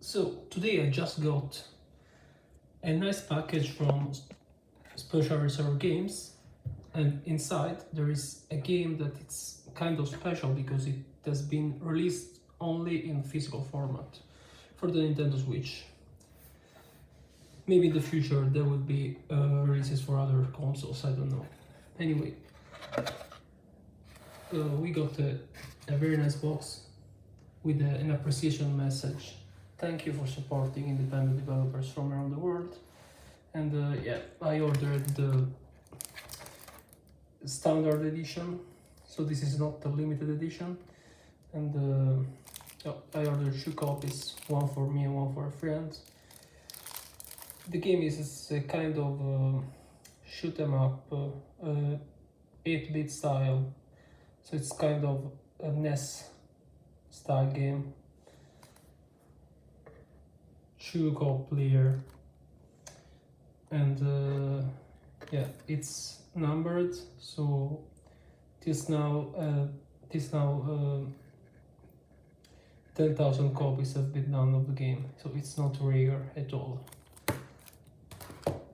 So today I just got a nice package from Special Reserve Games, and inside there is a game that it's kind of special because it has been released only in physical format for the Nintendo Switch. Maybe in the future there will be releases for other consoles, I don't know. Anyway, we got a very nice box with an appreciation message. Thank you for supporting independent developers from around the world. And yeah, I ordered the standard edition, so this is not the limited edition. And I ordered 2 copies, one for me and one for a friend. The game is a kind of shoot 'em up, 8-bit style, so it's kind of a NES style game. 2 co-player, and yeah, it's numbered, so till now 10,000 copies have been done of the game, so it's not rare at all,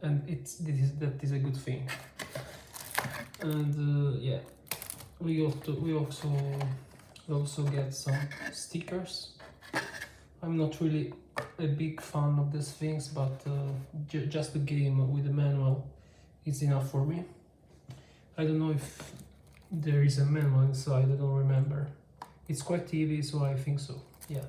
and that is a good thing. And yeah, we also get some stickers. I'm not really a big fan of these things, but just the game with the manual is enough for me. I don't know if there is a manual inside, I don't remember. It's quite heavy, so I think so, yeah.